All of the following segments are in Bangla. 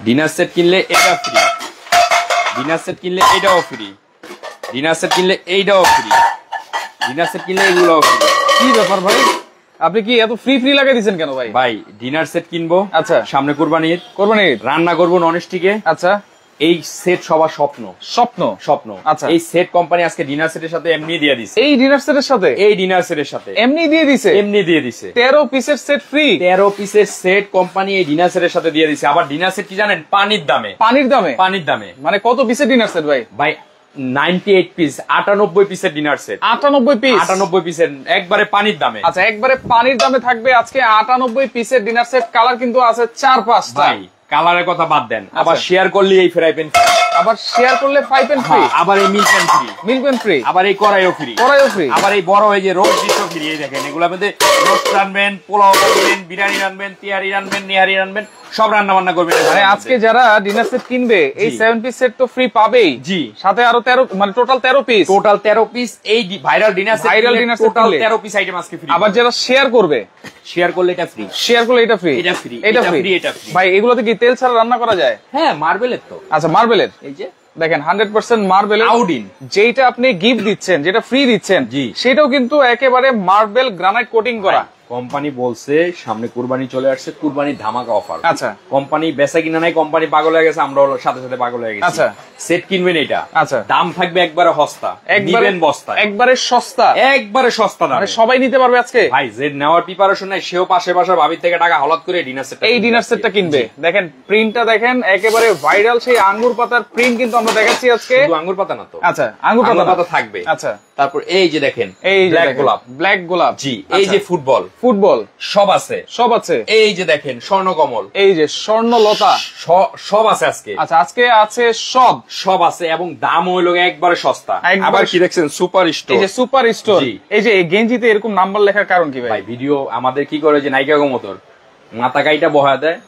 ডিনার সেট কিনলে এটা ফ্রি, ডিনার সেট কিনলে এটাও ফ্রি, ডিনার সেট কিনলে এইটাও ফ্রি, ডিনার সেট কিনলে এগুলোও ফ্রি। কি ব্যাপার ভাই, আপনি কি এত ফ্রি ফ্রি লাগিয়ে দিচ্ছেন কেন ভাই? ভাই ডিনার সেট কিনবো, আচ্ছা, সামনে কুরবানির, কোরবানির রান্না করবো ননস্টিকে। আচ্ছা, এই সেট সবার স্বপ্ন, স্বপ্ন স্বপ্ন। আচ্ছা, এই সেট কোম্পানি আজকে ডিনার সেটের সাথে এমনি দিয়ে দিছে, এই ডিনার সেটের সাথে, এই ডিনার সেটের সাথে এমনি দিয়ে দিছে, এমনি দিয়ে দিছে 13 পিসের সেট ফ্রি। 13 পিসের সেট কোম্পানি এই ডিনার সেটের সাথে দিয়ে দিছে। আবার ডিনার সেট কি জানেন? পানির দামে, পানির দামে, পানির দামে। মানে কত পিসের ডিনার সেট ভাই? ভাই 98 পিস, 98 পিসের ডিনার সেট, 98 পিস, 98 পিসের একবারে পানির দামে। আচ্ছা, একবারে পানির দামে থাকবে আজকে 98 পিসের ডিনার সেট। কালার কিন্তু আছে 4-5টা। ভাই কালারের কথা বাদ দেন, আবার শেয়ার করলে এই ফ্রাই প্যান ফ্রি, আবার শেয়ার করলে ফ্রাই প্যান ফ্রি, আবার এই milk pan free, milk pan free, আবার এই কড়াইও ফ্রি, কড়াইও ফ্রি, আবার এই বড় এই যে রোস্ট ডিশও ফ্রি। এই দেখেন এগুলোর মধ্যে রোস্ট রানবেন, পোলাও রানবেন, বিরিয়ানি রানবেন, তিহারি রানবেন, নিহারি রানবেন, সব রান্না বান্না করবেন। মানে আজকে যারা ডিনার সেট কিনবে এই 7 পিস সেট তো ফ্রি পাবেই, জি, সাথে আরো 13, মানে টোটাল 13 পিস, টোটাল 13 পিস এই viral dinner set, viral dinner set total 13 piece item আজকে ফ্রি। আবার যারা শেয়ার করবে, শেয়ার করলে এটা ফ্রি, শেয়ার করলে এটা ফ্রি, এটা ফ্রি, এটা ফ্রি, এটা ফ্রি। ভাই এগুলোতে কি তেল ছাড়া রান্না করা যায়? হ্যাঁ, মার্বেলের তো। আচ্ছা, মার্বেলের, এই যে দেখেন 100% মার্বেলের আউডিন, যেটা আপনি গিফট দিচ্ছেন, যেটা ফ্রি দিচ্ছেন, জি, সেটাও কিন্তু একেবারে মার্বেল গ্রানাইট কোটিং করা। কোম্পানি বলছে সামনে কুরবানি চলে আসছে, কুরবানির ধামাকা অফার। আচ্ছা, কোম্পানি বেচা কিনা নাই, কোম্পানি পাগল হয়ে গেছে, আমরা সাথে সাথে পাগল হয়ে গেছি। আচ্ছা, সেট কিনবেন এটা, আচ্ছা, দাম থাকবে একবারে সস্তা, দিবেন বস্তা, একবারে সস্তা, একবারে সস্তা দামে, মানে সবাই নিতে পারবে আজকে। ভাই যে নেওয়ার প্রিপারেশন নাই সেও পাশে পাশে ভাবির থেকে টাকা হলাত করে ডিনার সেট, এই ডিনার সেটটা কিনবে। দেখেন প্রিন্টটা দেখেন, একেবারে ভাইরাল সেই আঙ্গুর পাতার প্রিন্ট কিন্তু আমরা দেখাচ্ছি আজকে। শুধু আঙ্গুর পাতা না তো, আচ্ছা, আঙ্গুর পাতা থাকবে। আচ্ছা, তারপর এই যে দেখেন, এই ব্ল্যাক গোলাপ, ব্ল্যাক গোলাপ, জি, এই যে ফুটবল, ফুটবল সব আছে, সব আছে। এই যে দেখেন স্বর্ণকমল, এই যে স্বর্ণলতা, সব আছে আজকে। আচ্ছা, আজকে আছে সব, সব আছে এবং দাম হইলো একবারে সস্তা। একবারে আবার কি দেখছেন? সুপার স্টোর, এই যে সুপার স্টোর। জি। এই যে এই গেঞ্জিতে এরকম নাম্বার লেখার কারণ কি ভাই? ভাই ভিডিও আমাদের কি করে যে নায়িকা গোমতর মাথা কাইটা বহা দেয়,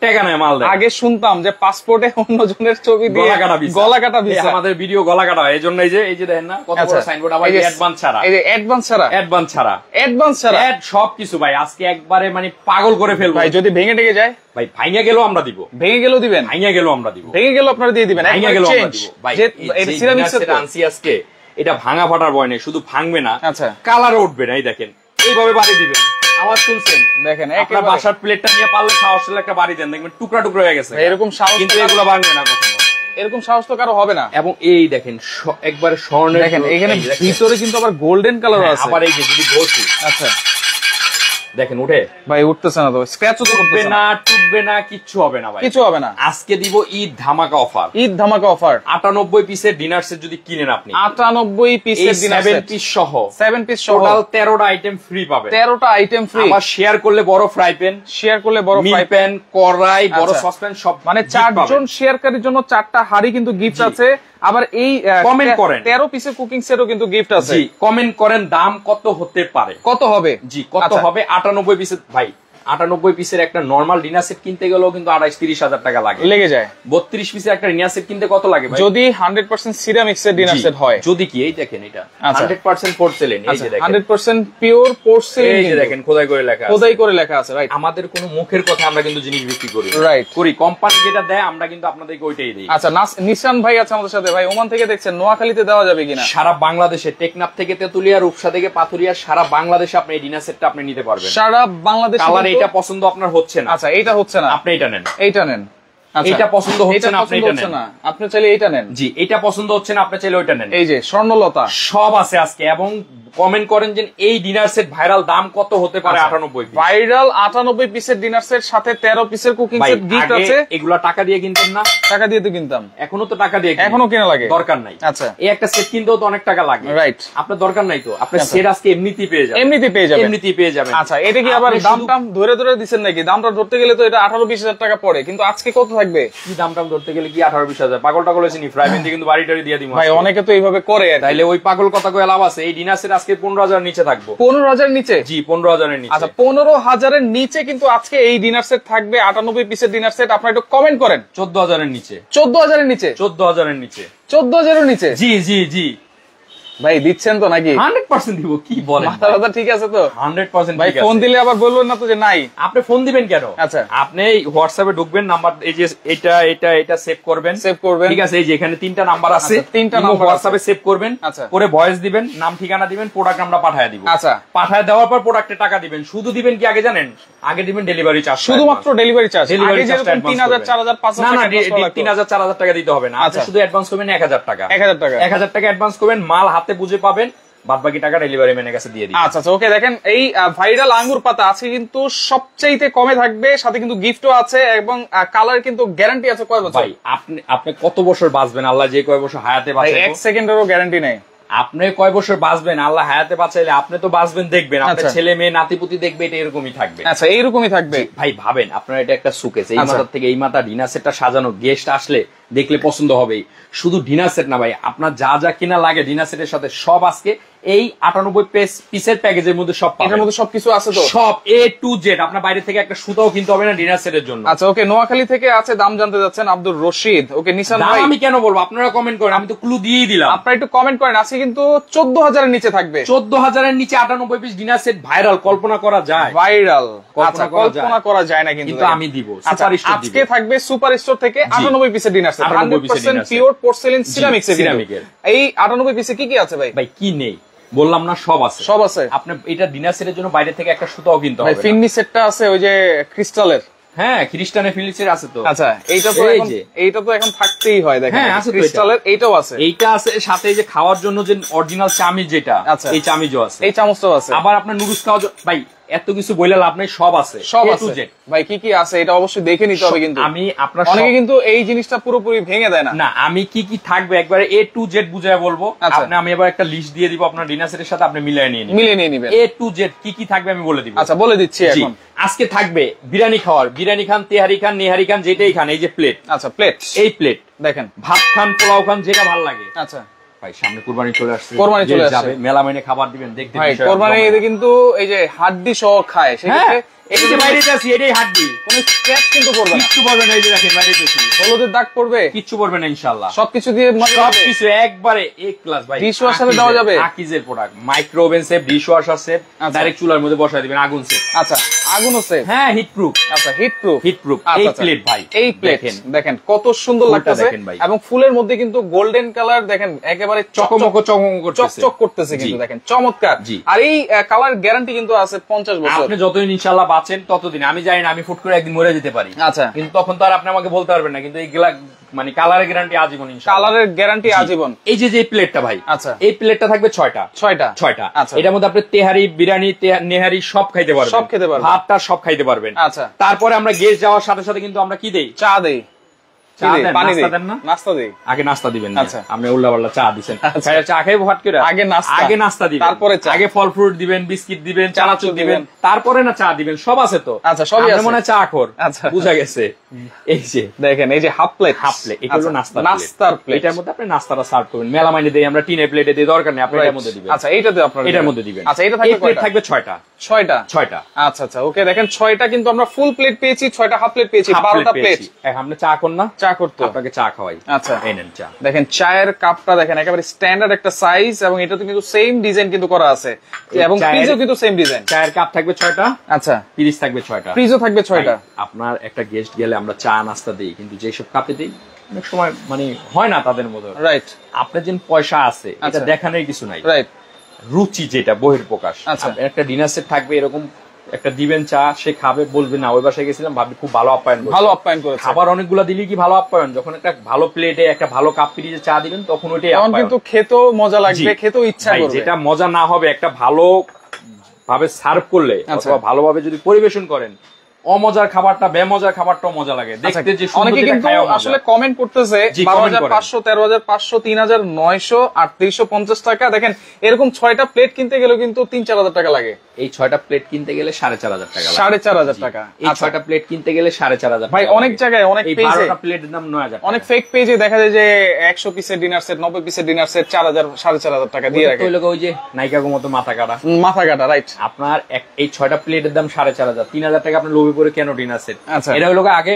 টাকা নেয়, মাল দেয়। আগে শুনতাম যে পাসপোর্টে অন্য জনের ছবি দিয়ে গলা কাটা ভিসা, আমাদের ভিডিও গলা কাটা হয়। এজন্য এই যে দেখেন না কত বড় সাইনবোর্ড, আবার অ্যাডভান্স ছাড়া, এই যে অ্যাডভান্স ছাড়া, অ্যাডভান্স ছাড়া, অ্যাডভান্স ছাড়া, অ্যাড সবকিছু। ভাই আজকে একবারে মানে পাগল করে ফেলবো। ভাই যদি ভেঙে টেকে যায়, ভাই ভাইঙা গেলেও আমরা দিব, ভেঙে গেলেও দিবেন, ভাইঙা গেলেও আমরা দিব, ভেঙে গেলেও আপনারা দিয়ে দিবেন, ভাইঙা গেলেও আমরা দিব। ভাই এই সিরামিক্সের আনছি আজকে, এটা ভাঙা ফাটার ভয় নেই, শুধু ভাঙবে না, আচ্ছা, কালারও উঠবে না। এই দেখেন এইভাবে বাড়ি দিবেন, আওয়াজ শুনছেন? দেখেন আপনার বাসার প্লেটটা নিয়ে পারলে সাহস একটা বাড়ি দেন, দেখবেন টুকরা টুকরা হয়ে গেছে। এরকম সাহস কিন্তু এগুলো ভাঙবে না কখনো, এরকম সাহস তো কারো হবে না। এবং এই দেখেন একবারে স্বর্ণের, দেখেন এখানে ভিতরে কিন্তু আবার গোল্ডেন কালার আছে। আবার এই যে যদি ঘষি, আচ্ছা দেখেন উঠে, ভাই উঠতেছে না তো, স্ক্র্যাচও তো উঠবে না, টুটবে না, কিচ্ছু হবে না ভাই, কিছু হবে না। আজকে দিব ঈদ ধামাকা অফার, ঈদ ধামাকা অফার। 98 পিসের ডিনার সেট যদি কিনেন আপনি, 98 পিসের ডিনার সেট, 7 পিস সহ, 7 পিস সহ টোটাল 13টা আইটেম ফ্রি পাবেন, 13টা আইটেম ফ্রি। আবার শেয়ার করলে বড় ফ্রাই প্যান, শেয়ার করলে বড় ফ্রাই প্যান, কড়াই, বড় সসপ্যান, সব মানে 4 জন শেয়ারকারীর জন্য 4টা হাড়ি কিন্তু গিফট আছে। আবার এই কমেন্ট করেন, 13 পিসের কুকিং সেটও কিন্তু গিফট আছে। জি, কমেন্ট করেন দাম কত হতে পারে, কত হবে, জি কত হবে। 98 পিসের ভাই, 98 পিসের একটা নরমাল ডিনার সেট কিনতে গেলেও কিন্তু 28-30 হাজার টাকা লাগে, লেগে যায়। 32 পিসের একটা ডিনার সেট কিনতে কত লাগে ভাই? যদি 100% সিরামিক্স এর ডিনার সেট হয়, যদি কি এই দেখেন এটা 100% পোর্সেলেন, এই যে দেখেন 100% পিওর পোর্সেলেন, এই যে দেখেন খোদাই করে লেখা আছে, খোদাই করে লেখা আছে। রাইট, আমাদের কোনো মুখের কথা আমরা কিন্তু জিনিস বিক্রি করি, রাইট করি, কোম্পানি যেটা দেয় আমরা কিন্তু আপনাদেরকে ওইটাই দিই। আচ্ছা, নিশান ভাই আছে আমাদের সাথে। ভাই ওমান থেকে দেখছেন, নোয়াখালীতে দেওয়া যাবে কিনা? সারা বাংলাদেশে, টেকনাফ থেকে তেতুলিয়া, রূপসা থেকে পাথুরিয়া, সারা বাংলাদেশে আপনি এই ডিনার সেটটা আপনি নিতে পারবেন। সারা বাংলাদেশে। কালার এটা পছন্দ আপনার হচ্ছে না, আচ্ছা এইটা হচ্ছে না, আপনি এটা নেন, এইটা নেন। এটা পছন্দ হচ্ছে না, আপনি এটা নেন, আপনি চাইলে এইটা নেন। জি, এটা পছন্দ হচ্ছে না, আপনি চাইলে ওইটা নেন। এই যে স্বর্ণলতা সব আছে আজকে, এবং কমেন্ট করেন যে এই ডিনার সেট ভাইরাল দাম কত হতে পারে। 98 পিস ভাইরাল 98 পিসের ডিনার সেট, সাথে 13 পিসের কুকিং সেট গিফট আছে। এগুলা টাকা দিয়ে কিনতেন না? টাকা দিয়ে তো কিনতাম, এখনো তো টাকা দিয়ে, এখনো কেনা লাগে, দরকার নাই। আচ্ছা, এই একটা সেট কিনতেও তো অনেক টাকা লাগে, রাইট? আপনার দরকার নাই তো, আপনার সেট আজকে এমনিতেই পেয়ে যাবেন, এমনিতেই পেয়ে যাবেন। আচ্ছা, এটা কি আবার দাম টাম ধরে ধরে দিচ্ছেন নাকি? দামটা ধরতে গেলে তো এটা 18-20 হাজার টাকা পড়ে, কিন্তু আজকে কত থাকবে? কি দাম টাম ধরতে গেলে কি 18-20 হাজার? পাগল টাগল হয়েছে নি? ফ্রাই প্যান দিয়ে কিন্তু বাড়ি টাড়ি দিয়ে দিব ভাই, অনেকে তো এইভাবে করে। তাইলে ওই পাগল কথা কয়ে লাভ আছে? এই ডিনার সেট আজকে 15,000 নিচে থাকবো। 15,000 নিচে? জি, 15,000 নিচে। আচ্ছা, 15,000 নিচে কিন্তু আজকে এই ডিনার সেট থাকবে, 98 পিসের ডিনার সেট। আপনারা একটু কমেন্ট করেন। 14,000 নিচে, 14,000 নিচে, 14,000 নিচে, 14,000 নিচে। জি জি জি, ভাই দিচ্ছেন তো নাকি? 100% দিব। কি বলেন? মাথা ঠিক আছে তো? 100% ভাই ফোন দিলে আবার বলবেন না তো যে নাই। আপনি ফোন দিবেন কেন? আচ্ছা, আপনি হোয়াটসঅ্যাপে ঢুকবেন, নাম্বার এই যে এটা সেভ করবেন, ঠিক আছে? এই যে এখানে 3টা নাম্বার আছে, 3টা নাম্বার হোয়াটসঅ্যাপে সেভ করবেন, করে ভয়েস দিবেন, নাম ঠিকানা দিবেন, প্রোডাক্ট আমরা পাঠিয়ে দিব। আচ্ছা, পাঠিয়ে দেওয়ার পর প্রোডাক্টে টাকা দিবেন। শুধু দিবেন কি আগে জানেন? আগে দিবেন ডেলিভারি চার্জ, শুধুমাত্র ডেলিভারি চার্জ। আগে যেরকম 3000 4000 5000 না না, 3000 4000 টাকা দিতে হবে না। আপনি শুধু অ্যাডভান্স করবেন 1000 টাকা। 1000 টাকা অ্যাডভান্স করবেন, মাল হাতে বুঝে পাবেন, বাদ বাকি টাকা ডেলিভারি ম্যানের কাছে দিয়ে দিবেন। আচ্ছা আচ্ছা, ওকে। দেখেন এই ভাইরাল আঙ্গুর পাতা আছে কিন্তু সবচাইতে কমে থাকবে, সাথে কিন্তু গিফটও আছে এবং কালার কিন্তু গ্যারান্টি আছে। কয় বছর? ভাই আপনি কত বছর বাঁচবেন? আল্লাহ যে কয় বছর হায়াতে বাঁচায়, 1 সেকেন্ডেরও গ্যারান্টি নেই। আপনি কয় বছর বাঁচবেন আল্লাহ হায়াতে বাঁচাইলে, আপনি তো বাঁচবেন, দেখবেন আপনার ছেলে মেয়ে নাতিপুতি দেখবে, এটা এরকমই থাকবে। আচ্ছা, এইরকমই থাকবে। ভাই ভাবেন, আপনার এটা একটা সুকেস, এই মাথার থেকে এই মাথা ডিনার সেটটা সাজানো, গেস্ট আসলে দেখলে পছন্দ হবেই। শুধু ডিনার সেট না ভাই, আপনার যা যা কিনা লাগে ডিনার সেটের সাথে সব আজকে এই 98 পিসের প্যাকেজের মধ্যে সব পাবেন। এর মধ্যে সবকিছু আছে তো, সব A to Z। আপনার বাইরে থেকে একটা সুতাও কিনতে হবে না ডিনার সেটের জন্য। আচ্ছা, ওকে। নোয়াখালী থেকে আছে, দাম জানতে যাচ্ছেন আব্দুর রশিদ। ওকে, নিশান ভাই আমি কেন বলবো? আপনারা কমেন্ট করেন, আমি তো ক্লু দিয়েই দিলাম। আপনারা একটু কমেন্ট করেন। আজকে কিন্তু 14000 এর নিচে থাকবে। 14000 এর নিচে 98 পিস ডিনার সেট ভাইরাল, কল্পনা করা যায়? ভাইরাল, আচ্ছা, কল্পনা করা যায় না কিন্তু আমি দিব। আজকে থাকবে সুপার স্টোর থেকে 98 পিসের ডিনার সেট, 100% পিওর পোর্সেলিন সিরামিক্সের। এই 98 পিসে কি কি আছে ভাই? ভাই কি নেই বললাম না, সব আছে, সব আছে। আপনি এটা ডিনার সেটের জন্য বাইরে থেকে একটা সুতাও কিনতে হবে। ফিন্নি সেটটা আছে ওই যে ক্রিস্টালের, হ্যাঁ খ্রিস্টানের ফিলিপসের আছে তো। আচ্ছা, এইটা তো এখন থাকতেই হয়। দেখেন, হ্যাঁ আছে ক্রিস্টালের, এইটাও আছে, এইটা আছে। সাথে এই যে খাওয়ার জন্য যে অরিজিনাল চামিচ যেটা, এই চামিচও আছে, এই চামচটাও আছে। আবার আপনার নুডলস খাওয়া, ভাই এত কিছু বইলে লাভ নেই, সব আছে, সব আছে। ভাই কি কি আছে এটা অবশ্যই দেখে নিতে হবে। কিন্তু আমি আপনার অনেকে কিন্তু এই জিনিসটা পুরোপুরি ভেঙে দেয় না। না, আমি কি কি থাকবে একবারে A to Z বুঝায় বলবো। আপনি আমি এবার একটা লিস্ট দিয়ে দিব আপনার ডিনার সেটের সাথে, আপনি মিলিয়ে নিয়ে নেবেন। A to Z কি কি থাকবে আমি বলে দিব। আচ্ছা, বলে দিচ্ছি এখন। আজকে থাকবে বিরিয়ানি খাওয়ার, বিরিয়ানি খান, তেহারি খান, নেহারি খান, যেটাই খান, এই যে প্লেট। আচ্ছা, প্লেট, এই প্লেট দেখেন, ভাত খান, পোলাও খান, যেটা ভালো লাগে। আচ্ছা ভাই, সামনে কুরবানি চলে আসছে, কুরবানি চলে যাবে, মেলা মাইনে খাবার দিবেন, দেখতে ভাই কুরবানি কিন্তু এই যে হাড্ডি সহ খায়, সেক্ষেত্রে এই যে বাইরেতে আছি, এটাই হাড্ডি, কোনো স্ক্র্যাচ কিন্তু পড়বে না, কিচ্ছু পড়বে না। এই যে দেখেন বাইরেতে আছি, হলুদের দাগ পড়বে, কিচ্ছু পড়বে না ইনশাআল্লাহ। সবকিছু দিয়ে সবকিছু একবারে এ ক্লাস ভাই। ডিশ ওয়াশারে দেওয়া যাবে, আকিজের product, micro oven set, dish washer set, direct চুলার মধ্যে বসায় দিবেন, আগুন সেট। আচ্ছা, আগুনও সেট, হ্যাঁ হিট প্রুফ। আচ্ছা, হিট প্রুফ। এই প্লেট ভাই, এই প্লেট দেখেন কত সুন্দর লাগতেছে, এবং ফুলের মধ্যে কিন্তু গোল্ডেন কালার দেখেন, একেবারে চকমক চকচক করতেছে কিন্তু দেখেন, চমৎকার। আর এই কালার গ্যারান্টি কিন্তু আছে 50 বছর। আপনি যতদিন ইনশাআল্লাহ বাঁচেন ততদিন। আমি জানি না, আমি ফুট করে একদিন মরে যেতে পারি, আচ্ছা, কিন্তু তখন তো আর আপনি আমাকে বলতে পারবেন না। কিন্তু এই মানে কালারের গ্যারান্টি আজীবন, কালারের গ্যারান্টি আজীবন। এই যে প্লেটটা ভাই, আচ্ছা, এই প্লেটটা থাকবে 6টা। আচ্ছা, এটার মধ্যে আপনি তেহারি, বিরিয়ানি, নেহারি সব খাইতে পারবেন, ভাতটা সব খাইতে পারবেন। আচ্ছা, তারপরে আমরা গেস্ট যাওয়ার সাথে সাথে কিন্তু আমরা কি দেই? চা দেই। আগে নাস্তা দিবেন, আপনি উল্লা পাল্লা চা দিচ্ছেন, চা খাইবো হট করে, আগে নাস্তা দিবেন, তারপরে আগে ফল ফ্রুট দিবেন, বিস্কিট দিবেন, চানাচুর দিবেন, তারপরে না চা দিবেন, সব আছে তো। আচ্ছা, সবই আছে, মনে হয় চা খোর। আচ্ছা, বুঝা গেছে। এই যে দেখেন, এই যে হাফ প্লেট, এটা হলো নাস্তার প্লেট। এটার মধ্যে আপনি নাস্তাটা সার্ভ করবেন। মেলা মাইনে দেই আমরা, টিনে প্লেটে দেই, দরকার নেই, আপনি এটার মধ্যে দিবেন। আচ্ছা, এইটাতে আপনারা এটার মধ্যে দিবেন। আচ্ছা, এটা থাকবে 6টা। আচ্ছা আচ্ছা, ওকে। দেখেন 6টা কিন্তু আমরা ফুল প্লেট পেয়েছি, 6টা হাফ প্লেট পেয়েছি, 12টা প্লেট। আপনি চা কোন না? চা করতে আপনাকে চা খাওয়াই। আচ্ছা, এই নেন চা। দেখেন চায়ের কাপটা দেখেন, একেবারে স্ট্যান্ডার্ড একটা সাইজ, এবং এটাতে কিন্তু সেম ডিজাইন কিন্তু করা আছে, এবং ফ্রিজও কিন্তু সেম ডিজাইন। চায়ের কাপ থাকবে 6টা। আচ্ছা, ফ্রিজ থাকবে 6টা, ফ্রিজও থাকবে 6টা। আপনার একটা গেস্ট গেলে আমরা চা নাস্তা দিই, কিন্তু যেসব কাপে দিই অনেক সময় মানে হয় না তাদের মতো, রাইট। আপনার যে পয়সা আছে এটা দেখানোর কিছু নাই, রাইট। রুচি যেটা বহির প্রকাশ। একটা ডিনার সেট থাকবে এরকম, একটা দিবেন চা, সে খাবে, বলবে না ওই বাসায় গেছিলাম, ভাবি খুব ভালো আপ্যায়ন করে। খাবার অনেকগুলো দিলে কি ভালো আপ্যায়ন, যখন একটা ভালো প্লেটে একটা ভালো কাপ পিরিজে চা দিবেন তখন ওইটাই আপ্যায়ন, কিন্তু খেতেও মজা লাগবে, খেতেও ইচ্ছা করবে। যেটা মজা না হবে, একটা ভালো ভাবে সার্ভ করলে অথবা ভালোভাবে যদি পরিবেশন করেন, অমজার খাবারটা বেমজার খাবারটাও মজা লাগে দেখতে। যে অনেকে কিন্তু আসলে কমেন্ট করতেছে 12,500, 13,500, 3,900, 3,850 টাকা। দেখেন এরকম 6টা প্লেট কিনতে গেলেও কিন্তু 3-4 টাকা লাগে। এই 6টা প্লেট কিনতে গেলে 4,500 টাকা, 4,500 টাকা। এই 6টা প্লেট কিনতে গেলে 4,500 ভাই। অনেক জায়গায় অনেক পেজে 12টা প্লেটের দাম 9,000, অনেক ফেক পেজে দেখা যায় যে 100 পিসের ডিনার সেট, 90 পিসের ডিনার সেট 4,000, 4,500 টাকা দিয়ে রাখে। ওই লোক ওই যে নায়িকাগো মতো মাথা কাটা, রাইট। আপনার এই 6টা প্লেটের দাম 4,500, 3,000 টাকা আপনার লোভে পড়ে কেন ডিনার সেট? আচ্ছা, এটা হলো আগে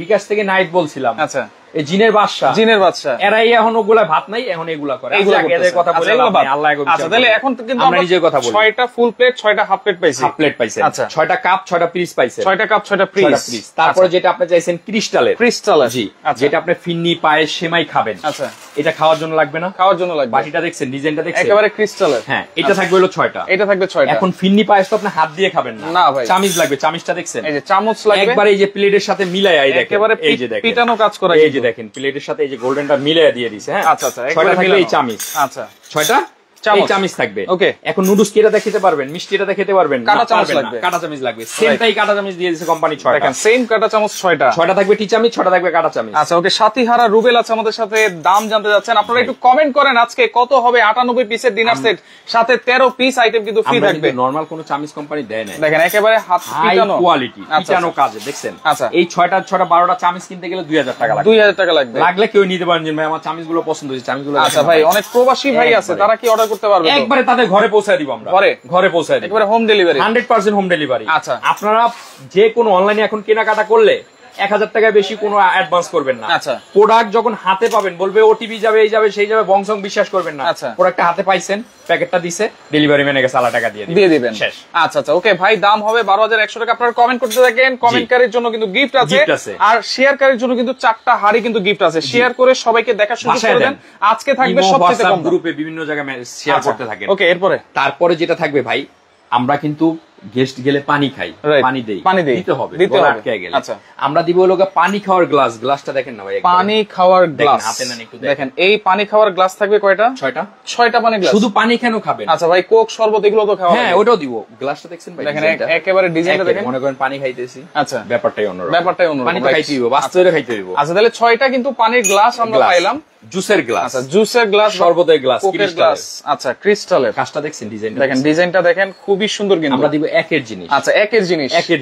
বিকাশ থেকে নাইট বলছিলাম। আচ্ছা, এই জিনের বাদশা এরাই এখন ওগুলা ভাত নাই, এখন এগুলা করে। এদের কথা বলে আল্লাহ এগো। আচ্ছা তাহলে এখন কিন্তু আমরা নিজের কথা বলি। 6টা ফুল প্লেট 6টা হাফ প্লেট পাইছি। হাফ প্লেট পাইছেন। আচ্ছা 6টা কাপ 6টা পিস পাইছেন। 6টা কাপ 6টা পিস। তারপরে যেটা আপনি চাইছেন ক্রিস্টালের। জি, যেটা আপনি ফিন্নি পায়ে সেমাই খাবেন। আচ্ছা এটা খাওয়ার জন্য লাগবে না? খাওয়ার জন্য লাগবে। বাটিটা দেখছেন, ডিজাইনটা দেখছেন, একেবারে ক্রিস্টালের। হ্যাঁ, এটা থাকবে হলো 6টা। এটা থাকবে 6টা। এখন ফিন্নি পায়েস তো আপনি হাত দিয়ে খাবেন না। না ভাই, চামিচ লাগবে। চামিচটা দেখছেন? এই যে চামচ লাগবে। একবার এই যে প্লেটের সাথে মিলায়া, এই দেখেন, একেবারে এই যে দেখেন পিটানো কাজ করা। এই যে দেখেন প্লেটের সাথে এই যে গোল্ডেনটা মিলায়া দিয়ে দিয়েছে। হ্যাঁ, আচ্ছা আচ্ছা, 6টা থাকলে এই চামিচ। আচ্ছা 6টা চামিচ থাকবে। ওকে, এখন নুডলস কি এটা খেতে পারবেন? মিষ্টি এটা খেতে পারবেন? কাঁটা চামচ লাগবে। কাঁটা চামচ লাগবে। সেমটাই কাঁটা চামচ দিয়ে দিয়েছে কোম্পানি। 6টা দেখেন, সেম কাঁটা চামচ 6টা। 6টা থাকবে টি চামচ, 6টা থাকবে কাঁটা চামচ। আচ্ছা ওকে, সাথীহারা রুবেল আছে আমাদের সাথে, দাম জানতে যাচ্ছেন। আপনারা একটু কমেন্ট করেন আজকে কত হবে 98 পিসের ডিনার সেট, সাথে 13 পিস আইটেম কিন্তু ফ্রি থাকবে। নরমাল কোন চামচ কোম্পানি দেয় না। দেখেন একেবারে হাত পিটানো কোয়ালিটি, পিটানো কাজে দেখছেন। আচ্ছা, এই 6টা 12টা চামচ কিনতে গেলে 2000 টাকা লাগবে। 2000 টাকা লাগবে। লাগলে কেউ নিতে পারেন যে ভাই আমার চামচগুলো পছন্দ হয়েছে, চামচগুলো। আচ্ছা ভাই, অনেক প্রবাসী ভাই আছে, তারা কি অর্ডার করতে পারবে? একবারে তাদের ঘরে পৌঁছে দিব আমরা। ঘরে পৌঁছে দিব, একবারে হোম ডেলিভারি, 100% হোম ডেলিভারি। আচ্ছা, আপনারা যে কোনো অনলাইনে এখন কেনাকাটা করলে 1000 টাকা বেশি কোনো অ্যাডভান্স করবেন না। আচ্ছা, প্রোডাক্ট যখন হাতে পাবেন বলবে ওটিপি যাবে, এই যাবে, সেই যাবে, বংশং বিশ্বাস করবেন না। আচ্ছা, প্রোডাক্টটা হাতে পাইছেন, প্যাকেটটা দিছে, ডেলিভারি ম্যানের কাছে 1,000 টাকা দিয়ে দিবেন। শেষ। আচ্ছা আচ্ছা, ওকে ভাই, দাম হবে 12,100 টাকা। আপনারা কমেন্ট করতে থাকেন। কমেন্টকারীর জন্য কিন্তু গিফট আছে, আর শেয়ারকারীর জন্য কিন্তু 4টা হাড়ি কিন্তু গিফট আছে। শেয়ার করে সবাইকে দেখা শুরু করে দেন। আজকে থাকবে সবচেয়ে কম গ্রুপে বিভিন্ন জায়গায় শেয়ার করতে থাকেন। ওকে, তারপরে যেটা থাকবে ভাই, আমরা কিন্তু গেস্ট গেলে পানি খাই, পানি দেই, দিতে হবে। আচ্ছা, আমরা দিব হলো পানি খাওয়ার গ্লাস। গ্লাসটা দেখেন না ভাই, পানি খাওয়ার গ্লাস হাতে নেন একটু দেখেন। এই পানি খাওয়ার গ্লাস থাকবে কয়টা? 6টা পানি গ্লাস। শুধু পানি কেন খাবেন? আচ্ছা ভাই, কোক শরবত এগুলো তো খাওয়া। হ্যাঁ, ওটাও দিব। গ্লাসটা দেখছেন ভাই, দেখেন একেবারে ডিজাইনটা দেখেন। মনে করেন পানি খাইতেছি। আচ্ছা, ব্যাপারটাই অন্যরকম। পানি খাইতে দিব, বাস্তবে খাইতে দিব। আচ্ছা, তাহলে 6টা কিন্তু পানির গ্লাস আমরা পাইলাম। জুসের গ্লাস। আচ্ছা, জুসের গ্লাস, শরবতের গ্লাস, কোকের গ্লাস। আচ্ছা, ক্রিস্টালের। কাজটা দেখছেন, ডিজাইনটা দেখেন, ডিজাইনটা দেখেন, খুবই সুন্দর কিন্তু। আমরা দিব একের জিনিস। আচ্ছা, একের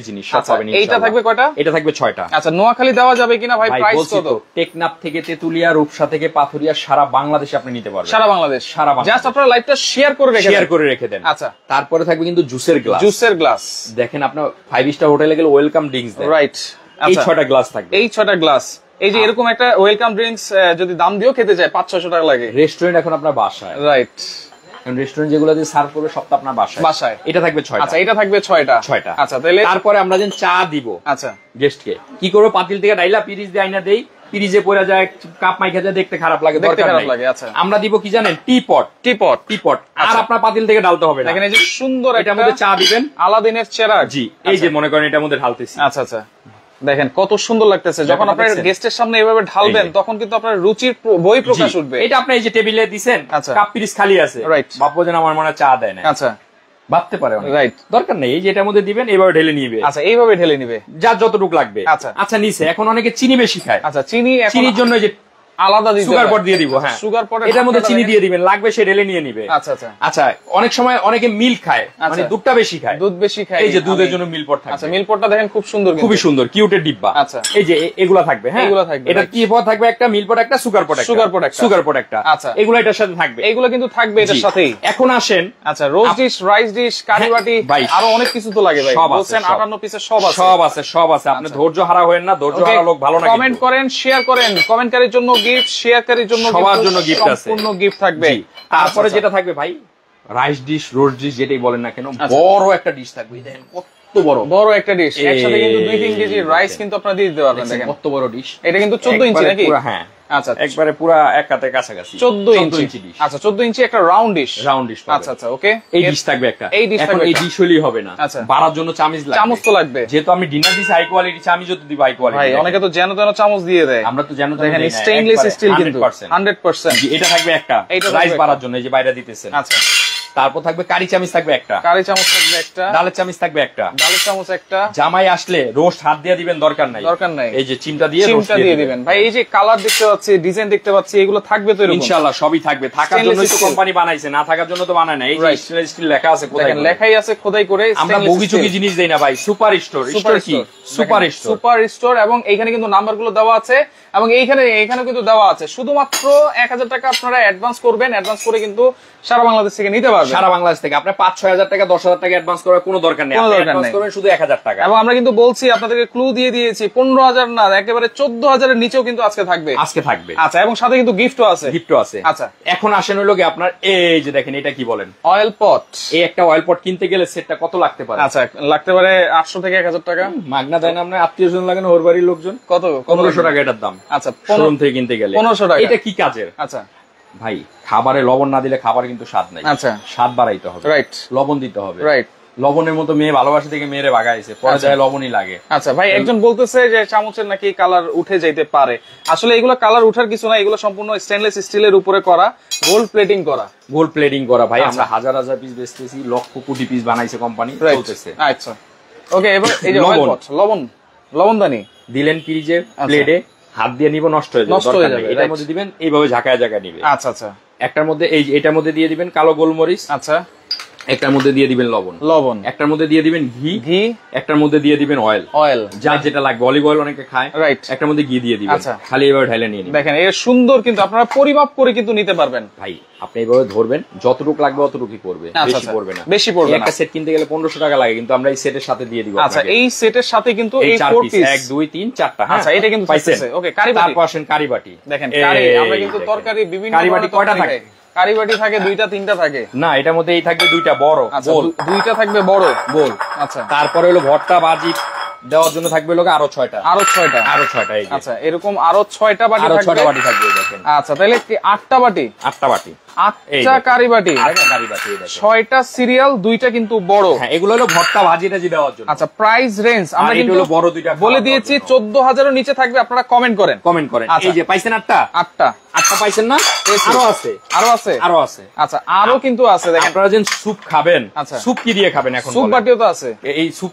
জিনিস সব পাবেন। এইটা থাকবে কয়টা? এটা থাকবে 6টা। আচ্ছা, নোয়াখালী দেওয়া যাবে কিনা ভাই? প্রাইস কত? টেকনাফ থেকে তেতুলিয়া, রূপসা থেকে পাথুরিয়া, সারা বাংলাদেশে আপনি নিতে পারবেন। সারা বাংলাদেশ। জাস্ট আপনারা লাইভটা শেয়ার করে রেখে দেন। আচ্ছা, তারপরে থাকবে কিন্তু জুসের গ্লাস। দেখেন, আপনার 5 স্টার হোটেলে গেলে ওয়েলকাম ড্রিঙ্কস দেন। রাইট। এই 6টা গ্লাস থাকবে। এই 6টা গ্লাস, এই যে এরকম একটা ওয়েলকাম ড্রিঙ্কস যদি দাম দিয়েও খেতে যায় 500-600 টাকা লাগে। রেস্টুরেন্ট এখন আপনার বাসায়। রাইট। রেস্টুরেন্ট যেগুলো দিয়ে সার্ভ করবে সব তো আপনার বাসায়। এটা থাকবে 6টা। আচ্ছা, এটা থাকবে 6টা। আচ্ছা, তাহলে তারপরে আমরা যেন চা দিব। আচ্ছা, গেস্টকে কি করবো? পাতিল থেকে ডাইলা পিরিচ দিয়ে আইনা দেই, পিরিজে পড়ে যায়, কাপ মাইখা যায়, দেখতে খারাপ লাগে, দরকার নাই। আচ্ছা, আমরা দিব কি জানেন? টিপট। আর আপনার পাতিল থেকে ঢালতে হবে না। দেখেন, এই যে সুন্দর, এটার মধ্যে চা দিবেন, আলাদিনের চেরাগ। জি, এই যে মনে করেন এটার মধ্যে ঢালতেছি। আচ্ছা আচ্ছা, দেখেন কত সুন্দর লাগতেছে। যখন আপনার গেস্টের সামনে এভাবে ঢালবেন, তখন কিন্তু আপনার রুচির বই প্রকাশ উঠবে। এটা আপনি এই যে টেবিলে দিছেন, কাপ পিরিচ খালি আছে, রাইট, বাপু যেন আমার মনে চা দেয় না। আচ্ছা, ভাবতে পারে, রাইট, দরকার নেই। এই যে এটার মধ্যে দিবেন, এইভাবে ঢেলে নিবে। আচ্ছা, এইভাবে ঢেলে নিবে, যার যতটুকু লাগবে। আচ্ছা আচ্ছা, নিচে এখন অনেকে চিনি বেশি খায়। আচ্ছা, চিনির জন্য যে আলাদা সুগার পট দিয়ে দিব। হ্যাঁ, সুগার পট, এটার মধ্যে চিনি দিয়ে দিবেন, লাগবে সে ঢেলে নিয়ে নিবে। আচ্ছা আচ্ছা আচ্ছা, অনেক সময় অনেকে মিল্ক খায়, মানে দুধটা বেশি খায়, দুধ বেশি খায়, এই যে দুধের জন্য মিল্ক পট থাকে। আচ্ছা, মিল্ক পটটা দেখেন খুব সুন্দর, খুবই সুন্দর, কিউটের ডিব্বা। আচ্ছা, এই যে এগুলা থাকবে। হ্যাঁ, এগুলা থাকবে। এটা কি পট থাকবে? একটা মিল্ক পট, একটা সুগার পট একটা। আচ্ছা, এগুলো এটার সাথে থাকবে। এগুলো কিন্তু থাকবে এটার সাথেই। এখন আসেন, আচ্ছা, রোজ ডিশ, রাইস ডিশ, কারি বাটি, আরো অনেক কিছু তো লাগে ভাই। বলছেন 58 পিসের সব আছে। আপনি ধৈর্য হারা হবেন না, ধৈর্য হারা লোক ভালো না। কমেন্ট করেন, শেয়ার করেন। কমেন্টকারীর জন্য গিফট, শেয়ারকারীর জন্য সবার জন্য গিফট আছে, সম্পূর্ণ গিফট থাকবে। তারপরে যেটা থাকবে ভাই, রাইস ডিশ, রোজ ডিশ, যেটাই বলেন না কেন, বড় একটা ডিশ থাকবে। দেখেন কত বড় একটা ডিশ। একসাথে কিন্তু 2-3 কেজি রাইস কিন্তু আপনারা দিয়ে দিতে পারবেন। দেখেন কত বড় ডিশ। এটা কিন্তু 14 ইঞ্চি নাকি? হ্যাঁ, আচ্ছা, একবারে পুরো এক হাতের কাছাকাছি 14 ইঞ্চি ডিশ। আচ্ছা, 14 ইঞ্চি একটা রাউন্ড ডিশ। আচ্ছা আচ্ছা, ওকে। এই ডিশ থাকবে একটা। এই ডিশ হলেই হবে না, বাড়ার জন্য চামচ তো লাগবে। যেহেতু আমি ডিনার দিছি হাই কোয়ালিটি, চামচ তো দিব হাই কোয়ালিটি। ভাই, অনেকে তো যেন তেন চামচ দিয়ে দেয়। আমরা তো যেন তেন, দেখেন স্টেইনলেস স্টিল কিন্তু 100%। এটা থাকবে একটা রাইস বাড়ার জন্য, এই যে বাইরে দিতেছেন। আচ্ছা, তারপর থাকবে কারি চামচ থাকবে একটা, ডালের চামচ থাকবে একটা। জামাই আসলে রোস্ট হাত দিয়ে দিবেন, দরকার নাই। এই যে চিমটা দিয়ে দিবেন। ভাই, এই যে কালার দেখতে পাচ্ছি, ডিজাইন দেখতে পাচ্ছি, এগুলো থাকবে তো? ইনশাআল্লাহ সবই থাকবে। থাকার জন্যই তো কোম্পানি বানাইছে, না থাকার জন্য তো বানায় না। এই যে স্টেনলেস স্টিল লেখা আছে, লেখাই আছে খোদাই করে। আমরা বগিচুকি জিনিস দেই না ভাই। সুপার স্টোর কি? Super store. এবং এইখানে কিন্তু নাম্বারগুলো দেওয়া আছে, এবং এইখানে কিন্তু দেওয়া আছে। শুধুমাত্র 1000 টাকা আপনারা অ্যাডভান্স করবেন। অ্যাডভান্স করে কিন্তু সারা বাংলাদেশ থেকে নিতে পারবেন। পারবেন সারা বাংলাদেশ থেকে। আপনি 5-6 হাজার টাকা 10,000 টাকা অ্যাডভান্স করার কোনো দরকার নেই, অ্যাডভান্স করবেন শুধু 1,000 টাকা। এবং আমরা কিন্তু বলছি আপনাদেরকে ক্লু দিয়ে দিয়েছি 15,000 না একেবারে 14,000 এর নিচেও কিন্তু আজকে থাকবে। আচ্ছা, এবং সাথে কিন্তু গিফটও আছে। আচ্ছা, এখন আসেন হলো কি আপনার এই যে দেখেন এটা কি বলেন, অয়েল পট। এই একটা অয়েল পট কিনতে গেলে সেটটা কত লাগতে পারে? আচ্ছা, লাগতে পারে 800 থেকে 1,000 টাকা। মাগনা দেয় না আপনার আত্মীয়জন লাগে না, ওর বাড়ির লোকজন। কত? 1500 টাকা এটার দাম। আচ্ছা, শোরুম থেকে কিনতে গেলে 1500 টাকা। এটা কি কাজের? আচ্ছা ভাই, খাবারে লবণ না দিলে খাবার কিন্তু স্বাদ নাই। আচ্ছা, স্বাদ বাড়াইতে হবে, রাইট, লবণ দিতে হবে, রাইট। লবণের মতো মেয়ে ভালোবাসা থেকে মেয়েরে বাগাইছে, পরে যায় লবণই লাগে। আচ্ছা ভাই, একজন বলতেছে যে চামচের নাকি কালার উঠে যাইতে পারে। আসলে এগুলো কালার উঠার কিছু না, এগুলো সম্পূর্ণ স্টেনলেস স্টিলের উপরে করা, গোল্ড প্লেটিং করা। গোল্ড প্লেটিং করা ভাই, আমরা হাজার হাজার পিস বেচতেছি, লক্ষ কোটি পিস বানাইছে কোম্পানি, চলতেছে। আচ্ছা ওকে, এবার এই যে লবণদানি দিলেন ফ্রিজে প্লেটে, হাত দিয়ে নিব নষ্ট হয়ে যাবে, এটার মধ্যে দিবেন এইভাবে ঝাঁকায় ঝাঁকায় নিবে। আচ্ছা আচ্ছা, একটার মধ্যে এই এটার মধ্যে দিয়ে দিবেন কালো গোলমরিচ। আচ্ছা, একটার মধ্যে দিয়ে দিবেন লবণ, একটার মধ্যে দিয়ে দিবেন ঘি, একটার মধ্যে দিয়ে দিবেন অয়েল, যার যেটা লাগবে। অলিভ অয়েল অনেকে খায়, রাইট। একটার মধ্যে ঘি দিয়ে দিবেন, খালি এভাবে ঢালে নিয়ে নিবেন। দেখেন এর সুন্দর, কিন্তু আপনারা পরিমাপ করে কিন্তু নিতে পারবেন ভাই। আপনি এইভাবে ধরবেন, যতটুকু লাগবে অতটুকুই পড়বে, বেশি পড়বে না, বেশি পড়বে না। একটা সেট কিনতে গেলে 1500 টাকা লাগে, কিন্তু আমরা এই সেটের সাথে দিয়ে দিব। আচ্ছা, এই সেটের সাথে কিন্তু এই 4 পিস 1 2 3 4টা। আচ্ছা, এটা কিন্তু পাইছেন। ওকে, কারিবাটি। তারপর আসেন কারিবাটি। দেখেন আমরা কিন্তু তরকারি বিভিন্ন কারিবাটি কয়টা থাকে? কারিবাটি থাকে 2টা 3টা থাকে না, এটার মধ্যে এই থাকবে 2টা বড় গোল, 2টা থাকবে বড় গোল। আচ্ছা, তারপরে হলো ভর্তা ভাজি দেওয়ার জন্য থাকবে লোক আরো 6টা। আচ্ছা, এরকম আরো 6টা বাটি থাকবে। দেখেন, আচ্ছা তাহলে কি 8টা বাটি? 8টা বাটি, 8টা কারিবাটি, 6টা সিরিয়াল, 2টা কিন্তু বড়। হ্যাঁ, এগুলো হলো ভর্তা ভাজি টাজি দেওয়ার জন্য। আচ্ছা, প্রাইস রেঞ্জ আমরা কিন্তু বড় 2টা বলে দিয়েছি, 14,000 এর নিচে থাকবে। আপনারা কমেন্ট করেন। এই যে পাইছেন 8টা পাইছেন না? আরো আছে। আচ্ছা, আরো কিন্তু আছে। দেখেন, আপনারা যেন স্যুপ খাবেন, আচ্ছা স্যুপ কি দিয়ে খাবেন? এখন স্যুপ বাটিও তো আছে। এই স্যুপ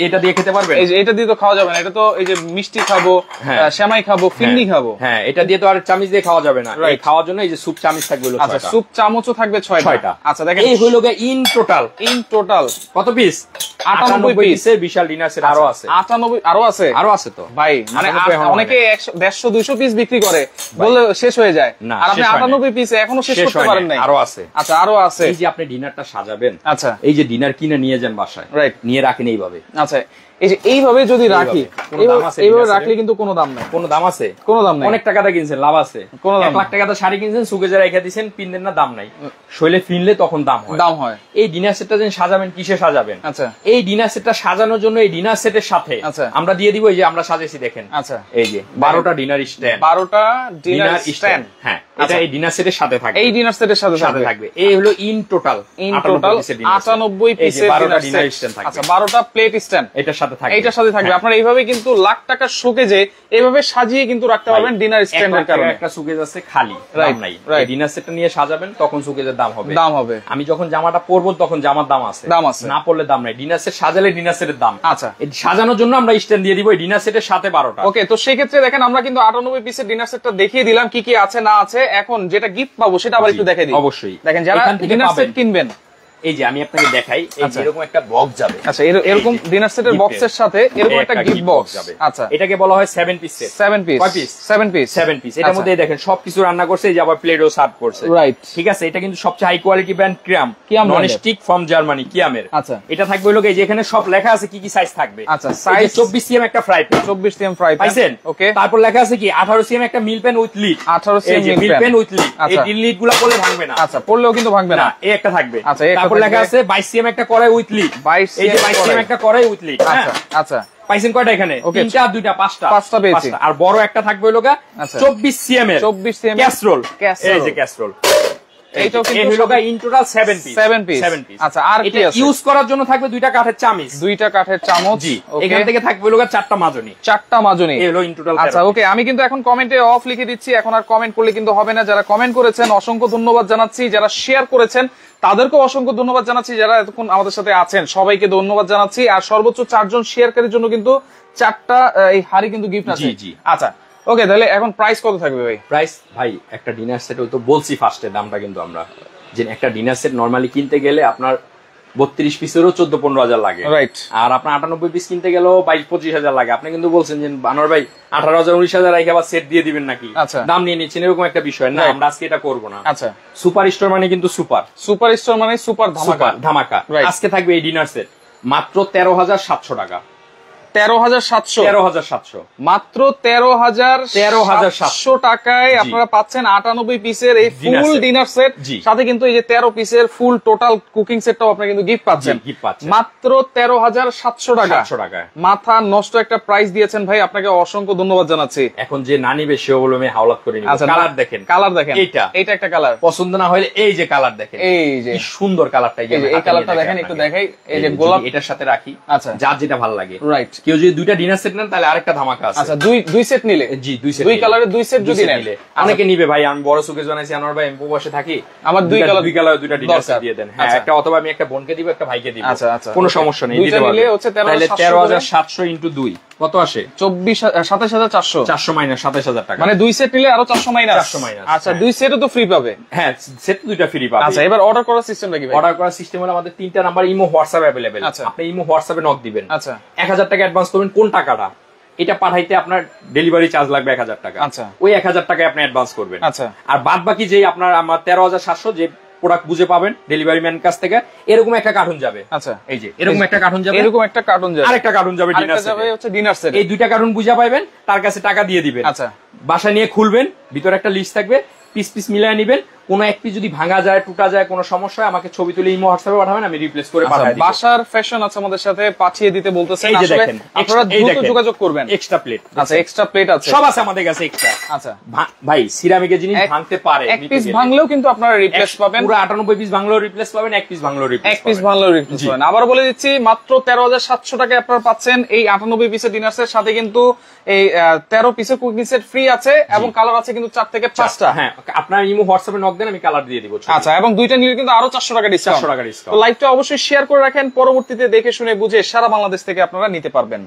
এটা দিয়ে খেতে পারবেন? এই যে এটা দিয়ে তো খাওয়া যাবে না, এটা তো এই যে মিষ্টি খাবো, সেমাই খাবো, ফিন্নি খাবো। হ্যাঁ, এটা দিয়ে তো আর চামচ দিয়ে খাওয়া যাবে না। এই খাওয়ার জন্য এই যে স্যুপ চামচ থাকবে। আচ্ছা, স্যুপ চামচও থাকবে 6টা। আচ্ছা দেখেন, এই হলো ইন টোটাল কত পিস? 98 পিসের বিশাল ডিনার সেট। আরো আছে 98, আরো আছে তো ভাই। মানে অনেকে 150-200 পিস বিক্রি করে, বলে শেষ হয়ে যায়, আর আপনি 98 পিস এখনো শেষ করতে পারেন নাই। আরো আছে। আচ্ছা, আরো আছে। এই যে আপনি ডিনারটা সাজাবেন, আচ্ছা এই যে ডিনার কিনে নিয়ে যান বাসায়, রাইট, নিয়ে রাখেন এইভাবে। আচ্ছা, এই যে এইভাবে যদি রাখি, এইভাবে রাখলে কিন্তু কোনো দাম নাই। কোনো দাম আছে? কোনো দাম নাই। অনেক টাকাটা কিনছেন, লাভ আছে। 1 লাখ টাকাটা শাড়ি কিনছেন, সুকেজে রেখে দিয়েছেন, পিনলেন না, দাম নাই। শৈলে ফিনলে তখন দাম হয়। এই ডিনার সেটটা যেন সাজাবেন, কিসে সাজাবেন? আচ্ছা, এই ডিনার সেটটা সাজানোর জন্য এই ডিনার সেটের সাথে আমরা দিয়ে দিব, এই যে আমরা সাজেছি দেখেন। আচ্ছা, এই যে 12টা ডিনার স্ট্যান্ড, 12টা ডিনার স্ট্যান্ড। হ্যাঁ, এটা এই ডিনার সেটের সাথে থাকবে, এই ডিনার সেটের সাথে থাকবে। এই হলো ইন টোটাল 98 পিসের ডিনার স্ট্যান্ড থাকবে। আচ্ছা, 12টা প্লেট স্ট্যান্ড এটার সাথে থাকবে। আপনারা এইভাবে কিন্তু লাখ টাকার শোকেজে এইভাবে সাজিয়ে কিন্তু রাখতে পারবেন ডিনার স্ট্যান্ডের কারণে। একটা শোকেজ আছে খালি, দাম নাই। ডিনার সেটটা নিয়ে সাজাবেন, তখন শোকেজের দাম হবে। আমি যখন জামাটা পরবো তখন জামার দাম আছে, না পরলে দাম নাই। ডিনার সেট সাজালে ডিনার সেটের দাম। আচ্ছা, সাজানোর জন্য আমরা স্ট্যান্ড দিয়ে দিব, ডিনার সেটের সাথে 12টা। ওকে, তো সেই ক্ষেত্রে দেখেন, আমরা কিন্তু 98 পিসের ডিনার সেটটা দেখিয়ে দিলাম কি কি আছে না আছে। এখন যেটা গিফট পাবো সেটা আবার একটু দেখাই দিই। অবশ্যই দেখেন, যারা ডিনার সেট কিনবেন, এই যে আমি আপনাকে দেখাই, এরকম একটা বক্স যাবে। আচ্ছা, এরকম ডিনার সেটের বক্সের সাথে এরকম একটা গিফট বক্স যাবে। আচ্ছা, এটাকে বলা হয় 7 পিস সেট। 7 পিস। এটার মধ্যে দেখেন সবকিছু রান্না করছে, এই যে আবার প্লেটও সার্ভ করছে, রাইট। ঠিক আছে, এটা কিন্তু সবচেয়ে high quality brand Kiyam non stick from Germany, কিয়ামের। আচ্ছা, এটা থাকবে হলো এই যে এখানে সব লেখা আছে কি কি সাইজ থাকবে। আচ্ছা, সাইজ 24 সিএম একটা fry pan, 24 CM fry pan পাইছেন। ওকে, তারপর লেখা আছে কি 18 সিএম একটা milk pan with lid, 18 CM milk pan with lid. এই লিড গুলো পড়লে ভাঙবে না। আচ্ছা, পড়লেও কিন্তু ভাঙবে না। এই একটা থাকবে। আচ্ছা, তারপর লেখা আছে 22 সিএম একটা কড়াই উইথ লিড, 22 সিএম একটা কড়াই উইথ লিড। আচ্ছা আচ্ছা, পাইছেন কয়টা এখানে? 3টা 2টা 5টা পেয়েছি। আর বড় একটা থাকবে হলো 24 সিএম এর ক্যাসরোল। এই যে ক্যাসরোল, এইটাও কিন্তু হলো ইন টোটাল 7 পিস। আচ্ছা, আর কি আছে? ইউজ করার জন্য থাকবে 2টা কাঠের চামচ, 2টা কাঠের চামচ। জি, এখান থেকে থাকবে হলো 4টা মাজনি, এই হলো ইন টোটাল। আচ্ছা, ওকে, আমি কিন্তু এখন কমেন্টে অফ লিখে দিচ্ছি। এখন আর কমেন্ট করলে কিন্তু হবে না। যারা কমেন্ট করেছেন অসংখ্য ধন্যবাদ জানাচ্ছি, যারা শেয়ার করেছেন তাদেরকেও অসংখ্য ধন্যবাদ জানাচ্ছি, যারা এতক্ষণ আমাদের সাথে আছেন সবাইকে ধন্যবাদ জানাচ্ছি। আর সর্বোচ্চ 4 জন শেয়ারকারীর জন্য কিন্তু 4টা এই হাড়ি কিন্তু গিফট আছে। জি, আচ্ছা ওকে, তাহলে এখন প্রাইস কত থাকবে ভাই? প্রাইস ভাই, একটা ডিনার সেট তো বলছি ফার্স্টে দামটা, কিন্তু আমরা যে একটা ডিনার সেট নরমালি কিনতে গেলে আপনার 32 পিসেরও 14-15 হাজার লাগে, রাইট। আর আপনার 98 পিস কিনতে গেলেও 22-25 হাজার লাগে। আপনি কিন্তু বলছেন যে আনোয়ার ভাই 18,000-19,000 রেখে আবার সেট দিয়ে দিবেন নাকি, দাম নিয়ে নিচ্ছেন, এরকম একটা বিষয় না। আমরা আজকে এটা করবো না। আচ্ছা, সুপার স্টোর মানে কিন্তু সুপার স্টোর মানে সুপার ধামাকা। আজকে থাকবে এই ডিনার সেট মাত্র 13,700 টাকা। 13,700 মাত্র 13,700 টাকায় আপনারা পাচ্ছেন 98 পিসের এই ফুল ডিনার সেট, সাথে কিন্তু এই যে 13 পিসের ফুল টোটাল কুকিং সেটটাও আপনি কিন্তু গিফট পাচ্ছেন মাত্র 13,700 টাকায়। মাথা নষ্ট একটা প্রাইস দিয়েছেন ভাই, আপনাকে অসংখ্য ধন্যবাদ জানাচ্ছি। এখন যে না নিবে সেও বলবে আমি হাওলাত করে নিব। কালার দেখেন এইটা একটা কালার, পছন্দ না হলে এই যে কালার দেখেন, এই যে কি সুন্দর কালারটা, এই কালারটা দেখেন, একটু দেখাই, এই যে গোলাপ এটার সাথে রাখি। আচ্ছা, যার যেটা ভালো লাগে, রাইট। কেউ যদি দুইটা ডিনার সেট নেন তাহলে আরেকটা ধামাকা আছে। আচ্ছা, দুই সেট নিলে, জি দুই কালারের দুই সেট যদি নেন, অনেকে নিবে ভাই। আমি বড় সুকে জানাইছি আনোয়ার ভাই, আমি প্রবাসে থাকি, আমার দুই কালার দুইটা ডিনার সেট দিয়ে দেন। হ্যাঁ, একটা অথবা আমি একটা বোনকে দিব, একটা ভাইকে দিব। আচ্ছা, কোনো সমস্যা নেই, দিতে পারবে। তাহলে 13,700 ইনটু 2 কত আসে? 27,400। 400 মাইনাস 27,000 টাকা, মানে দুই সেট নিলে আরো 400 মাইনাস। আচ্ছা, দুই সেটও তো ফ্রি পাবে। হ্যাঁ, সেট দুইটা ফ্রি পাবে। আচ্ছা, এবার অর্ডার করার সিস্টেমটা কি ভাই? অর্ডার করার সিস্টেম হলো আমাদের 3টা নাম্বার ইমো হোয়াটসঅ্যাপ अवेलेबल। আপনি ইমো হোয়াটসঅ্যাপে নক দিবেন। আচ্ছা, 1000 টাকা অ্যাডভান্স করবেন। কোন টাকাটা? এটা পাঠাইতে আপনার ডেলিভারি চার্জ লাগবে 1000 টাকা। আচ্ছা, ওই 1000 টাকায় আপনি অ্যাডভান্স করবেন। আচ্ছা, আর বাদ বাকি যে আপনার আমার 13,700 যে প্রোডাক্ট বুঝে পাবেন ডেলিভারি ম্যান কাছ থেকে, এরকম একটা কার্টুন যাবে। আচ্ছা, এই যে এরকম একটা কার্টুন যাবে, এরকম একটা কার্টুন যাবে, আরেকটা কার্টুন যাবে ডিনার সেট, হচ্ছে ডিনার সেট। এই দুইটা কার্টুন বুঝা পাবেন, তার কাছে টাকা দিয়ে দিবেন। আচ্ছা, বাসা নিয়ে খুলবেন, ভিতরে একটা লিস্ট থাকবে, পিস পিস মিলায় নিবেন। কোন এক পিস যদি ভাঙা যায়, টুটা যায়, কোনো সমস্যা হয়, আমাকে ছবি তুলে ইমো হোয়াটসঅ্যাপে পাঠাবেন, আমি রিপ্লেস করে পাঠিয়ে দিব। বাসার ফ্যাশন আছে আমাদের সাথে, পাঠিয়ে দিতে বলতেছেন। আসলে আপনারা দ্রুত যোগাযোগ করবেন। এক্সট্রা প্লেট, আচ্ছা, এক্সট্রা প্লেট আছে, সব আছে আমাদের কাছে এক্সট্রা। আচ্ছা ভাই, সিরামিকের জিনিস ভাঙতে পারে, এক পিস ভাঙলেও কিন্তু আপনারা রিপ্লেস পাবেন। পুরো 98 পিস ভাঙলেও রিপ্লেস পাবেন, এক পিস ভাঙলেও রিপ্লেস পাবেন। আবার বলে দিচ্ছি, মাত্র 13,700 টাকায় আপনারা পাচ্ছেন এই 98 পিসের ডিনার সেট, সাথে কিন্তু এই 13 পিসের কুকিং সেট ফ্রি আছে, এবং কালার আছে কিন্তু 4 থেকে 5টা। হ্যাঁ, আপনার ইমো হোয়াটসঅ্যাপে নক দেন, আমি কালার দিয়ে দিব। আচ্ছা, এবং দুইটা নিলে কিন্তু আরো 400 টাকা ডিসকাউন্ট। তো লাইভটা অবশ্যই শেয়ার করে রাখেন, পরবর্তীতে দেখে শুনে বুঝে সারা বাংলাদেশ থেকে আপনারা নিতে পারবেন।